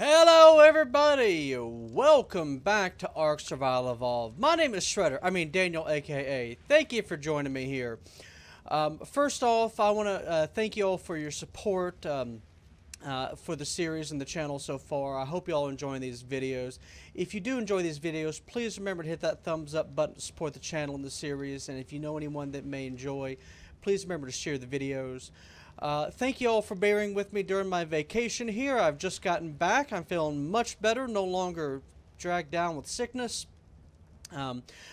Hello everybody! Welcome back to ARK Survival Evolved. My name is DanielAKA. Thank you for joining me here. First off, I want to thank you all for your support for the series and the channel so far. I hope you all enjoying these videos. If you do enjoy these videos, please remember to hit that thumbs up button to support the channel and the series. And if you know anyone that may enjoy, please remember to share the videos. Thank you all for bearing with me during my vacation here. I've just gotten back. I'm feeling much better, no longer dragged down with sickness.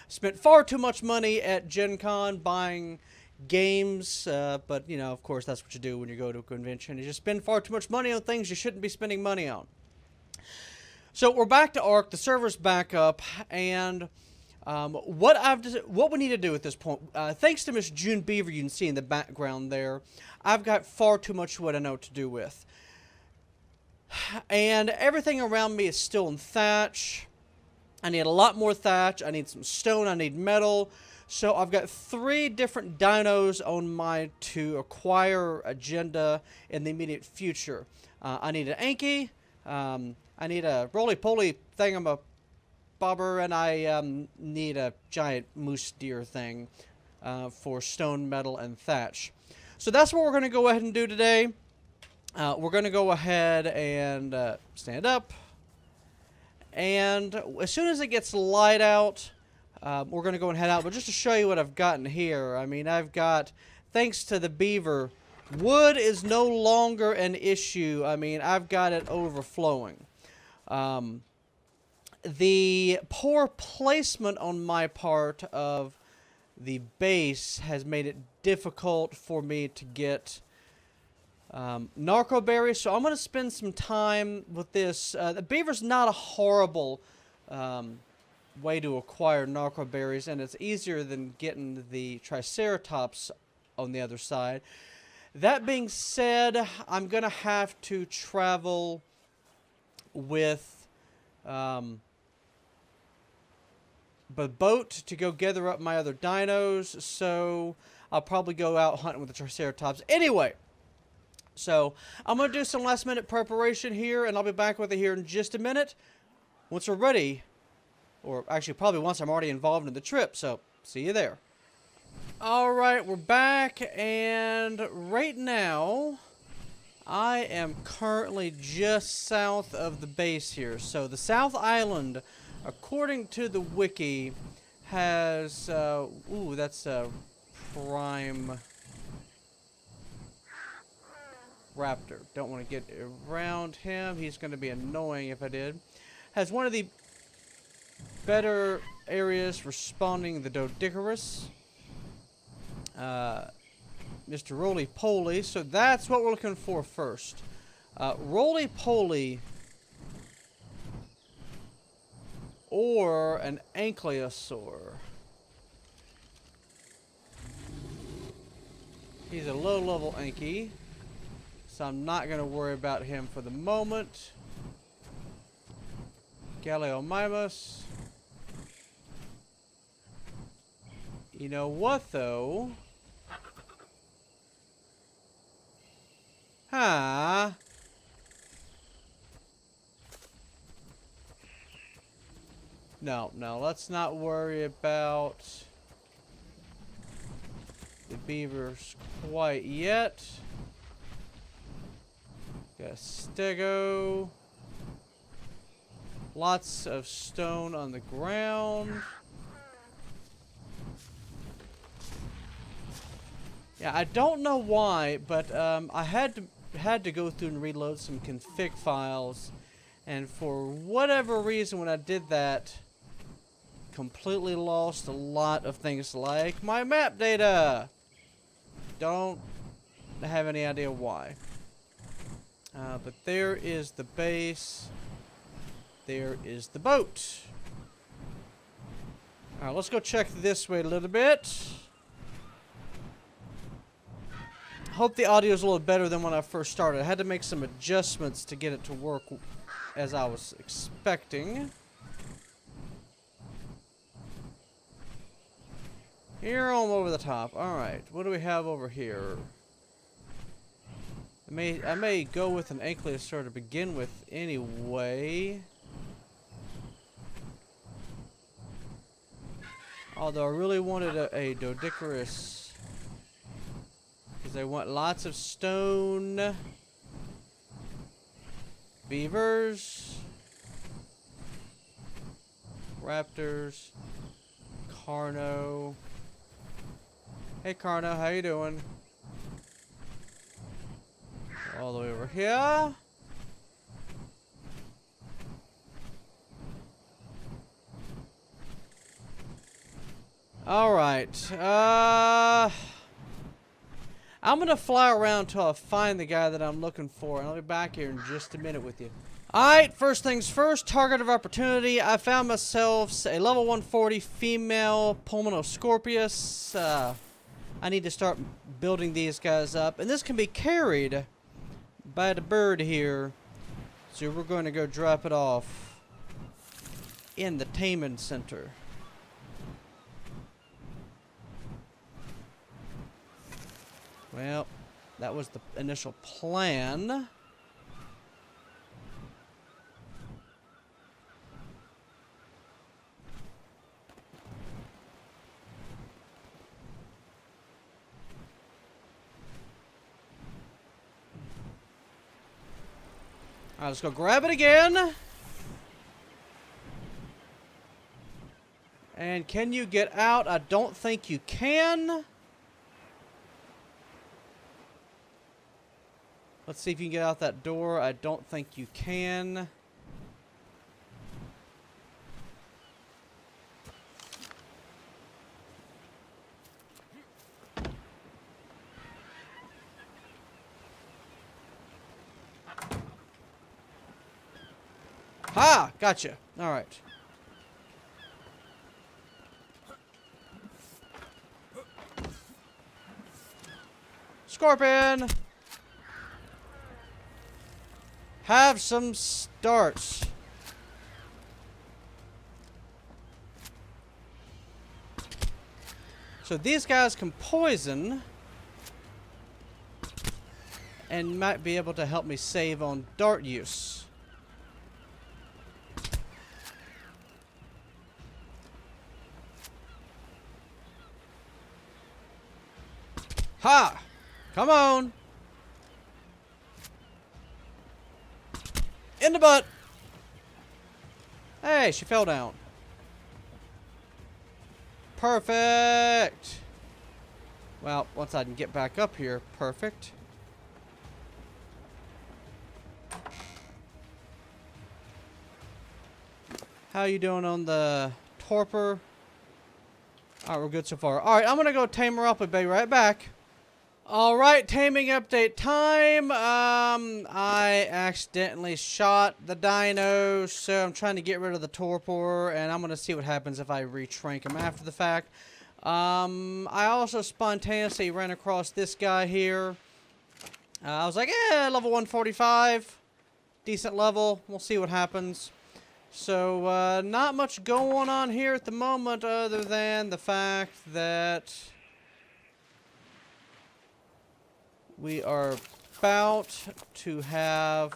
Spent far too much money at Gen Con buying games, but you know, of course, that's what you do when you go to a convention. You just spend far too much money on things you shouldn't be spending money on. So we're back to ARK. The server's back up, and what we need to do at this point, thanks to Miss June Beaver, you can see in the background there, I've got far too much wood I know what to do with. And everything around me is still in thatch. I need a lot more thatch. I need some stone. I need metal. So I've got 3 different dinos on my to acquire agenda in the immediate future. I need an Anki. I need a roly-poly thingamabobber, and I need a giant MooseDeer thing for stone, metal, and thatch. So that's what we're going to go ahead and do today. We're going to go ahead and stand up. And as soon as it gets light out, we're going to go and head out. But just to show you what I've gotten here, I mean, I've got, thanks to the beaver, wood is no longer an issue. I mean, I've got it overflowing. The poor placement on my part of the base has made it difficult for me to get narco berries, so I'm going to spend some time with this. The beaver's not a horrible way to acquire narco berries, and it's easier than getting the triceratops on the other side. That being said, I'm going to have to travel with the boat to go gather up my other dinos, so I'll probably go out hunting with the triceratops. Anyway, so I'm going to do some last minute preparation here, and I'll be back with it here in just a minute once we're ready, or actually probably once I'm already involved in the trip, so see you there. Alright, we're back, and right now I am currently just south of the base here. So the South Island, according to the wiki, has, ooh, that's a prime raptor. Don't want to get around him. He's going to be annoying if I did. Has one of the better areas for spawning the Doedicurus. Mr. Roly-Poly. So that's what we're looking for first. Roly-Poly or an Ankylosaur. He's a low-level Anky, so I'm not going to worry about him for the moment. Galeomimus. You know what, though? Huh? No, let's not worry about the beavers quite yet. Got a stego. Lots of stone on the ground. Yeah, I don't know why, but I had to go through and reload some config files, and for whatever reason when I did that, completely lost a lot of things like my map data. Don't have any idea why. But there is the base. There is the boat. Alright, let's go check this way a little bit. Hope the audio is a little better than when I first started. I had to make some adjustments to get it to work as I was expecting. Here I'm over the top. Alright, what do we have over here? I may go with an ankylosaur to begin with anyway. Although I really wanted a Doedicurus. Because I want lots of stone. Beavers. Raptors. Carno. Hey Carno, how you doing? All the way over here. Alright. I'm gonna fly around till I find the guy that I'm looking for, and I'll be back here in just a minute with you. Alright, first things first, target of opportunity. I found myself a level 140 female Pulmonoscorpius. I need to start building these guys up, and this can be carried by the bird here. So we're going to go drop it off in the Tamed Center. Well, that was the initial plan. Alright, let's go grab it again. And can you get out? I don't think you can. Let's see if you can get out that door. I don't think you can. Ha! Gotcha. All right. Scorpion! Have some starts. So these guys can poison and might be able to help me save on dart use. Ha! Come on! In the butt! Hey, she fell down. Perfect! Well, once I can get back up here, perfect. How you doing on the torpor? Alright, we're good so far. Alright, I'm gonna go tame her up and be right back. Alright, taming update time. I accidentally shot the dino, so I'm trying to get rid of the torpor, and I'm going to see what happens if I retrank him after the fact. I also spontaneously ran across this guy here. I was like, level 145. Decent level. We'll see what happens. So, not much going on here at the moment other than the fact that we are about to have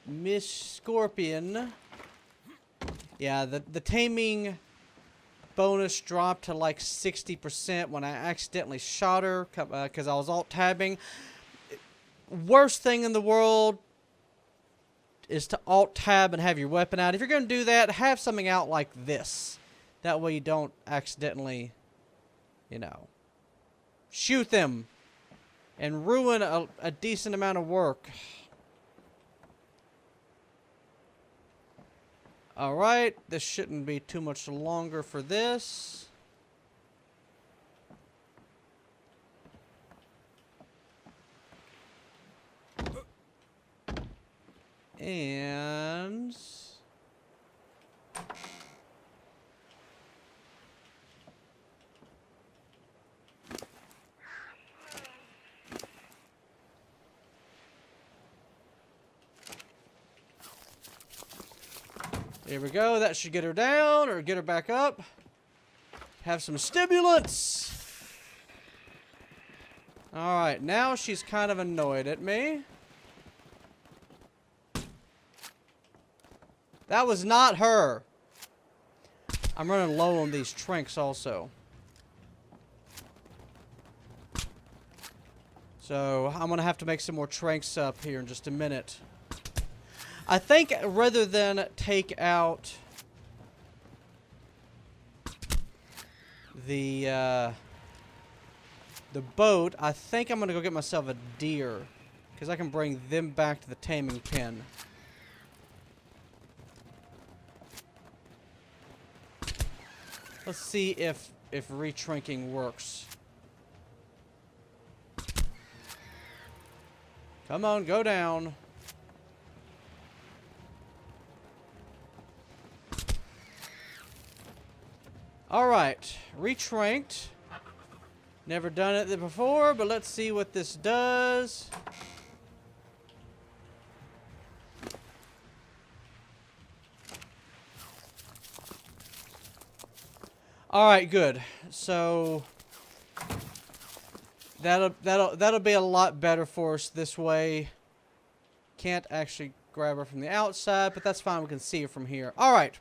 Miss Scorpion. Yeah, the taming bonus dropped to like 60% when I accidentally shot her because I was alt-tabbing. Worst thing in the world is to alt-tab and have your weapon out. If you're going to do that, have something out like this. That way you don't accidentally, you know, shoot them and ruin a decent amount of work. Alright, this shouldn't be too much longer for this. And there we go. That should get her down or get her back up. Have some stimulants. Alright, now she's kind of annoyed at me. That was not her. I'm running low on these trinks also. So, I'm going to have to make some more trinks up here in just a minute. I think rather than take out the boat, I think I'm going to go get myself a deer. Because I can bring them back to the taming pen. Let's see if retrinking works. Come on, go down. Alright, retranked. Never done it before, but let's see what this does. Alright, good. So that'll be a lot better for us this way. Can't actually grab her from the outside, but that's fine. We can see her from here. Alright.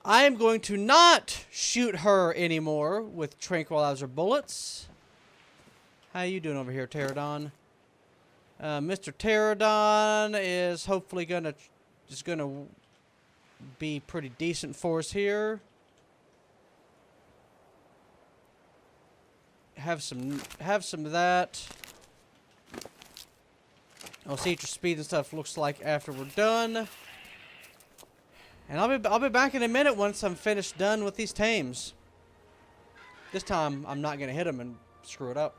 I am going to not shoot her anymore with tranquilizer bullets. How you doing over here, Pterodon? Mr. Pterodon is hopefully gonna be pretty decent for us here. Have some of that. I'll see what your speed and stuff looks like after we're done. And I'll be back in a minute once I'm finished done with these tames. This time I'm not gonna hit them and screw it up.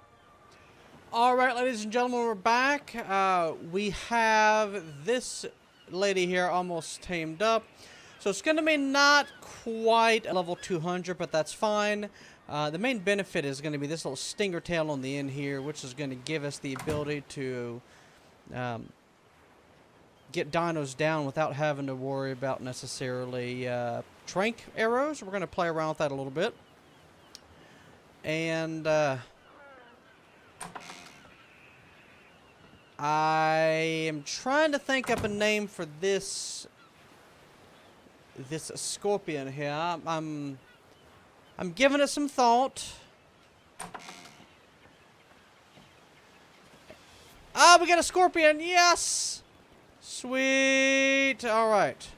Alright, ladies and gentlemen, we're back. We have this lady here almost tamed up. So it's gonna be not quite a level 200, but that's fine. The main benefit is gonna be this little stinger tail on the end here, which is gonna give us the ability to get dinos down without having to worry about necessarily trank arrows. We're going to play around with that a little bit. And I am trying to think up a name for this scorpion here. I'm giving it some thought. Ah, we got a scorpion. Yes! Sweet. Alright.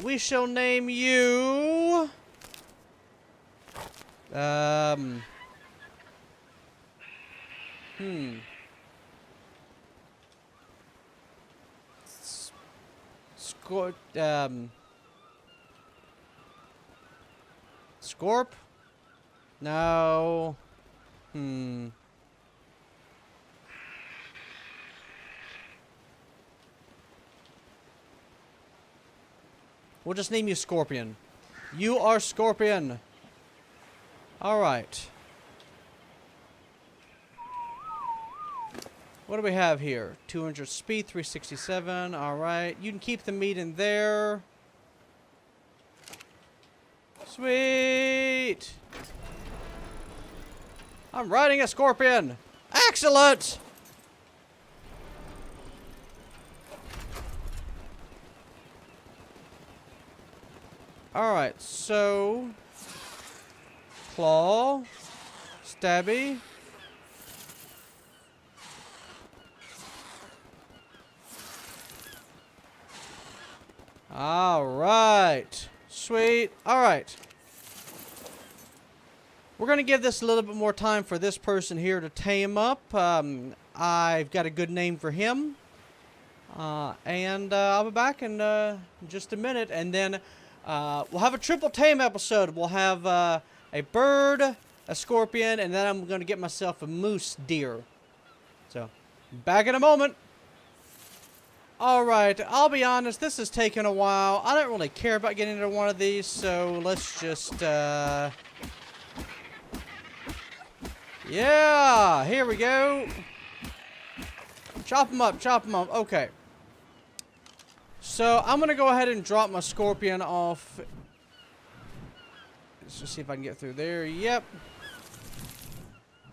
We shall name you... Scorp? No. We'll just name you Scorpion. You are Scorpion. Alright. What do we have here? 200 speed, 367. Alright. You can keep the meat in there. Sweet. I'm riding a scorpion. Excellent. Alright, so claw, stabby. Alright. Sweet. Alright. We're going to give this a little bit more time for this person here to tame up. I've got a good name for him. And I'll be back in just a minute. And then we'll have a triple tame episode. We'll have a bird, a scorpion, and then I'm going to get myself a MooseDeer. So, back in a moment. Alright, I'll be honest, this has taken a while. I don't really care about getting into one of these, so let's just, yeah, here we go. Chop them up, chop them up. Okay. So, I'm going to go ahead and drop my scorpion off Let's just see if I can get through there. Yep.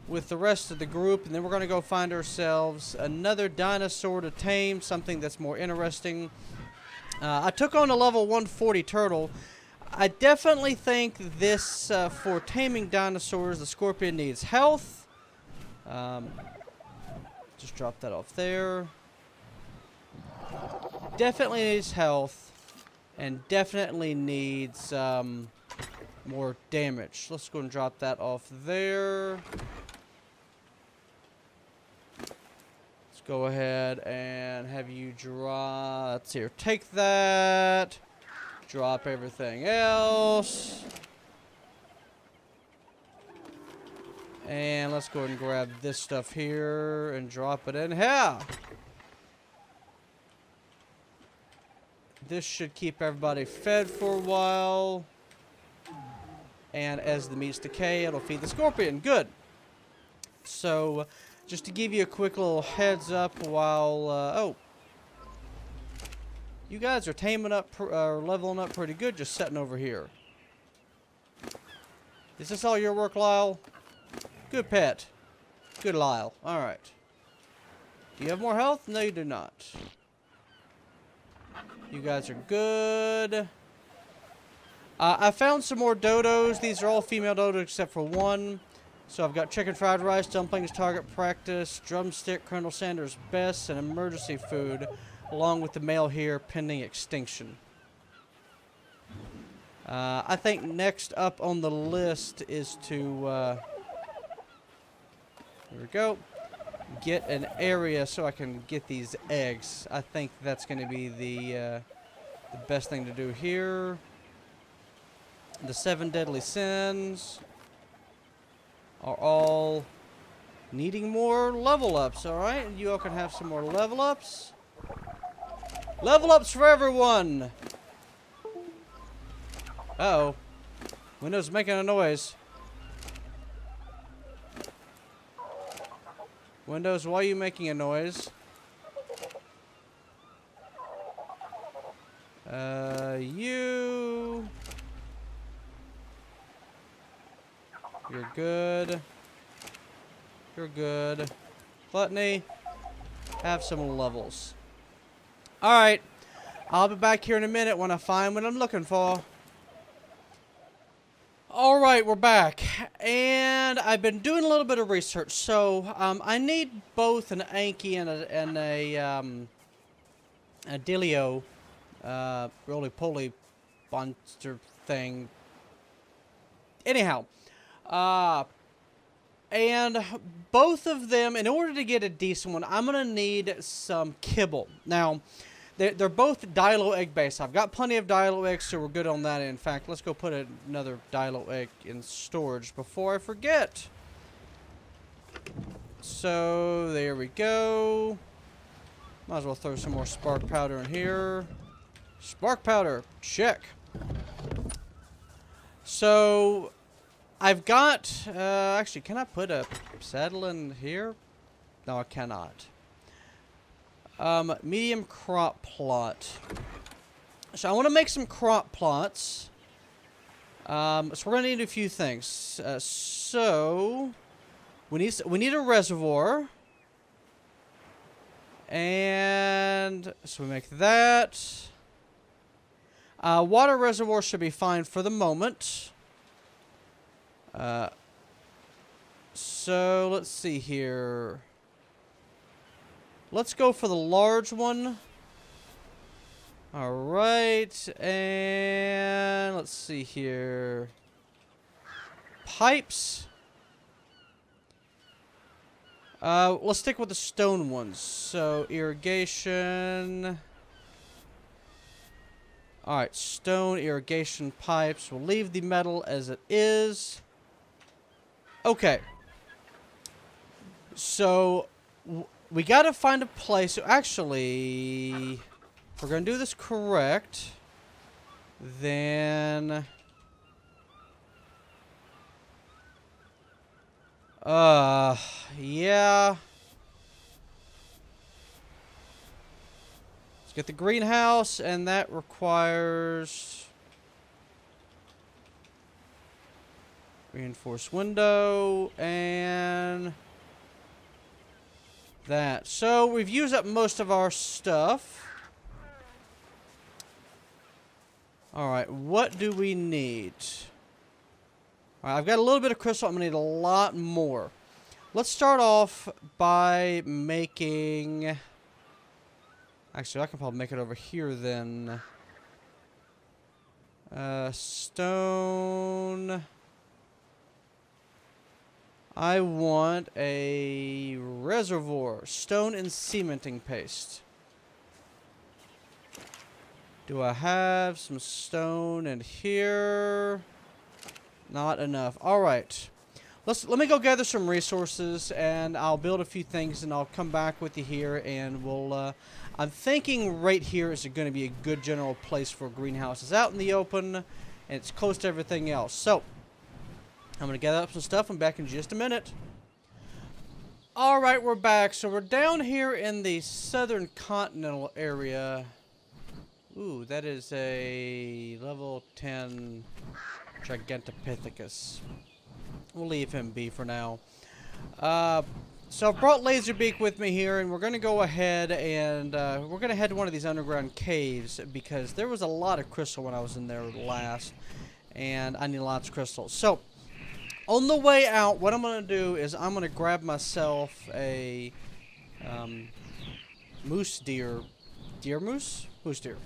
With the rest of the group, and then we're going to go find ourselves another dinosaur to tame, something that's more interesting. I took on a level 140 turtle. I definitely think this, for taming dinosaurs, the scorpion needs health. Just drop that off there. Definitely needs health, and definitely needs more damage. Let's go and drop that off there. Let's go ahead and have you drop. Let's here. Take that. Drop everything else. And let's go ahead and grab this stuff here and drop it in here. This should keep everybody fed for a while. And as the meats decay, it'll feed the scorpion. Good. So, just to give you a quick little heads up while... oh. You guys are taming up, leveling up pretty good just sitting over here. Is this all your work, Lyle? Good pet. Good Lyle. Alright. Do you have more health? No, you do not. You guys are good. I found some more dodos. These are all female dodos except for one. So I've got chicken fried rice, dumplings, target practice, drumstick, Colonel Sanders' best, and emergency food, along with the male here pending extinction. I think next up on the list is to, here we go, get an area so I can get these eggs. I think that's going to be the best thing to do here. The 7 deadly sins are all needing more level ups, alright? You all can have some more level ups. Level ups for everyone! Uh-oh. Windows making a noise. Windows, why are you making a noise? You... You're good. You're good. Gluttony, have some levels. Alright. I'll be back here in a minute when I find what I'm looking for. Alright, we're back. And I've been doing a little bit of research. So, I need both an Anki and a Dealio, roly-poly monster thing. Anyhow. And both of them, in order to get a decent one, I'm going to need some kibble. Now, they're both Dilo egg based. I've got plenty of Dilo eggs, so we're good on that. In fact, let's go put another Dilo egg in storage before I forget. So, there we go. Might as well throw some more spark powder in here. Spark powder, check. So... I've got, actually, can I put a saddle in here? No, I cannot. Medium crop plot. So I want to make some crop plots. So we're going to need a few things. So, we need a reservoir. And, so we make that. Water reservoir should be fine for the moment. So let's see here. Let's go for the large one. Alright, and let's see here. Pipes. Let's stick with the stone ones. So irrigation. Alright, stone irrigation pipes. We'll leave the metal as it is. Okay. So, we gotta find a place. So, actually, if we're gonna do this correct, then... yeah. Let's get the greenhouse, and that requires... Reinforced window, and that. So we've used up most of our stuff. Alright, what do we need? Alright, I've got a little bit of crystal. I'm going to need a lot more. Let's start off by making... Actually, I can probably make it over here then. Stone... I want a reservoir. Stone and cementing paste. Do I have some stone in here? Not enough. Alright. Let me go gather some resources, and I'll build a few things, and I'll come back with you here, and we'll... I'm thinking right here is going to be a good general place for greenhouses. Out in the open, and it's close to everything else. So... I'm going to gather up some stuff. I'm back in just a minute. Alright, we're back. So we're down here in the southern continental area. Ooh, that is a level 10 Gigantopithecus. We'll leave him be for now. So I've brought Laserbeak with me here, and we're going to go ahead and we're going to head to one of these underground caves because there was a lot of crystal when I was in there last, and I need lots of crystals. So... on the way out, what I'm going to do is I'm going to grab myself a MooseDeer. Deer moose? MooseDeer.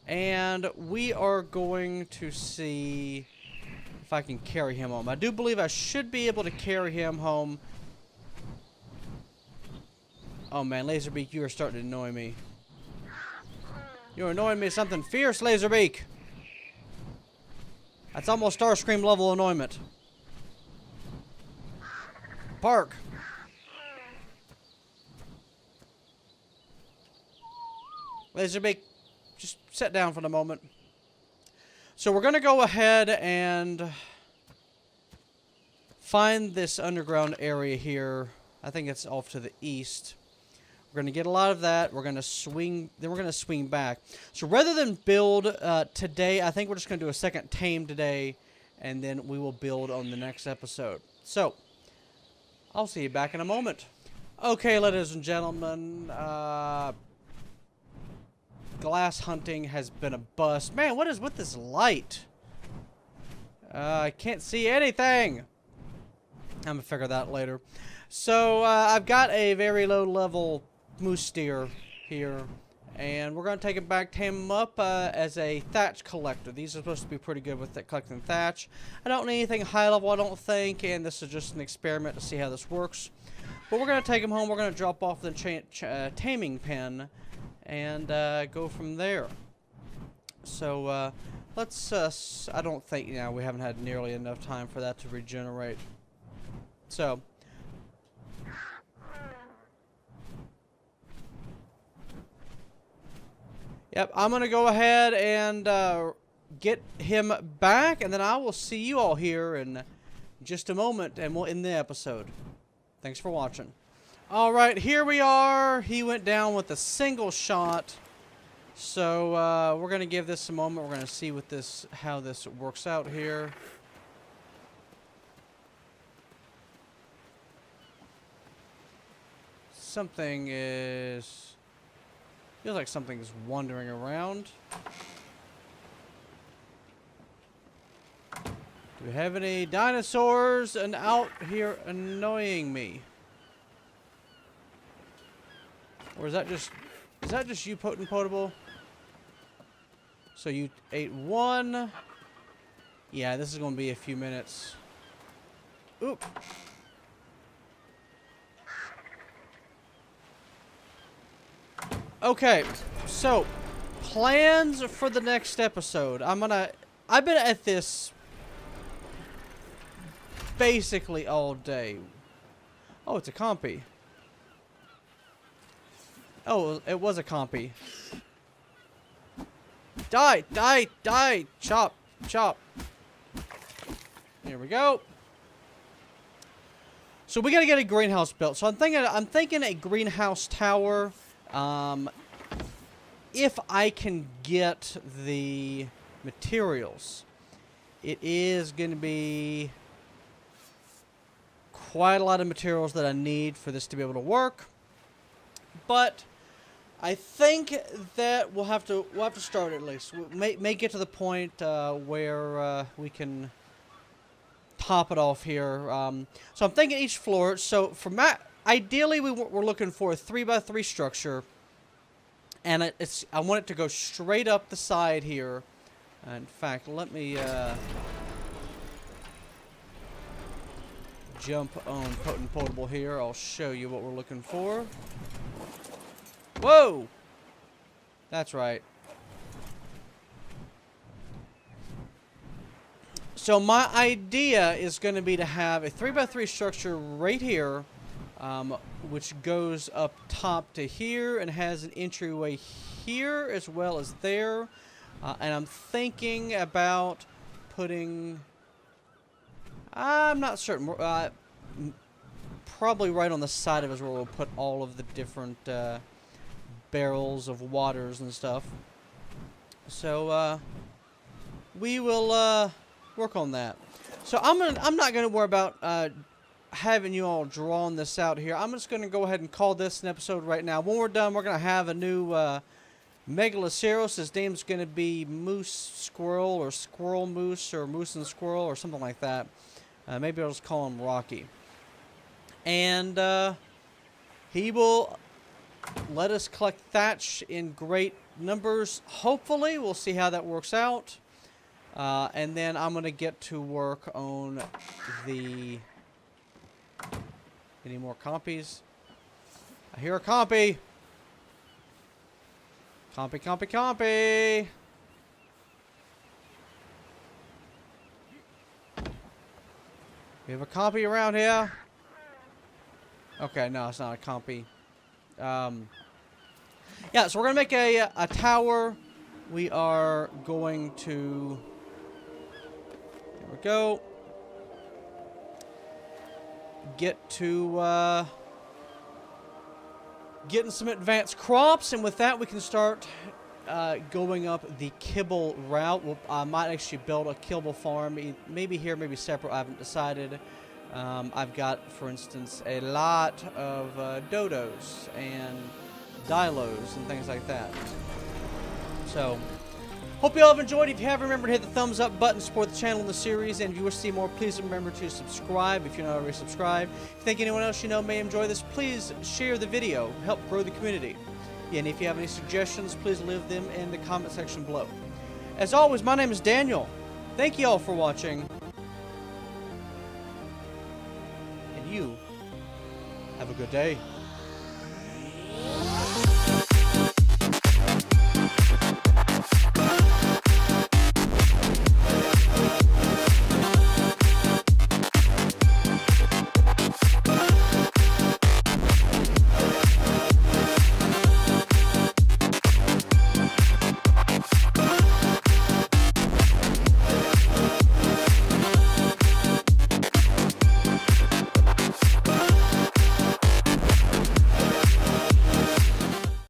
And we are going to see if I can carry him home. I do believe I should be able to carry him home. Oh man, Laserbeak, you are starting to annoy me. You're annoying me something fierce, Laserbeak. That's almost Starscream level annoyment. Park. Laserbeak, just sit down for the moment. So we're going to go ahead and find this underground area here. I think it's off to the east. We're going to get a lot of that. We're going to swing, then we're going to swing back. So rather than build today, I think we're just going to do a second tame today, and then we will build on the next episode. So, I'll see you back in a moment. Okay, ladies and gentlemen, glass hunting has been a bust. Man, what is with this light? I can't see anything. I'm going to figure that out later. So, I've got a very low level MooseDeer here, and we're going to take him back, tame him up as a thatch collector. These are supposed to be pretty good with collecting thatch. I don't need anything high level, I don't think, and this is just an experiment to see how this works. But we're going to take him home, we're going to drop off the taming pen, and go from there. So, let's, I don't think, we haven't had nearly enough time for that to regenerate. So... yep, I'm going to go ahead and get him back, and then I will see you all here in just a moment, and we'll end the episode. Thanks for watching. Alright, here we are. He went down with a single shot. So, we're going to give this a moment. We're going to see what how this works out here. Something is... feels like something's wandering around. Do we have any dinosaurs out here annoying me? Or is that just you, potable? So you ate one. Yeah, this is going to be a few minutes. Oop. Okay, so plans for the next episode. I've been at this basically all day. Oh, it's a compy. Oh, it was a compy. Die, die, die, chop, chop. Here we go. So we gotta get a greenhouse built. So I'm thinking a greenhouse tower. If I can get the materials. it is going to be quite a lot of materials that I need for this to be able to work. But I think that we'll have to start at least. We may get to the point where we can top it off here. So I'm thinking each floor. So for ideally we're looking for a 3x3 structure, and I want it to go straight up the side here. In fact, let me jump on Potent Potable here. I'll show you what we're looking for. Whoa! That's right. So my idea is going to be to have a 3x3 structure right here, which goes up top to here and has an entryway here as well as there. And I'm thinking about putting... I'm not certain. Probably right on the side of it is where we'll put all of the different barrels of waters and stuff. So we will work on that. So I'm not gonna worry about having you all drawn this out here. I'm just gonna go ahead and call this an episode right now. When we're done, we're gonna have a new Megaloceros. His name's gonna be Moose Squirrel or Squirrel Moose or Moose and Squirrel or something like that. Maybe I'll just call him Rocky. And he will let us collect thatch in great numbers. Hopefully, we'll see how that works out. And then I'm going to get to work on the... Any more compies? I hear a compy. Compy, compy, compy. We have a compy around here. Okay, no, it's not a compy. Yeah, so we're going to make a tower. We are going to... There we go. Get to getting some advanced crops, and with that we can start going up the kibble route. I might actually build a kibble farm, maybe here, maybe separate. I haven't decided. I've got, for instance, a lot of dodos and dilos and things like that. So, hope you all have enjoyed. If you have, remember to hit the thumbs up button, support the channel and the series, and if you wish to see more, please remember to subscribe if you're not already subscribed. If you think anyone else you know may enjoy this, please share the video, help grow the community. And if you have any suggestions, please leave them in the comment section below. As always, my name is Daniel. Thank you all for watching. And you have a good day.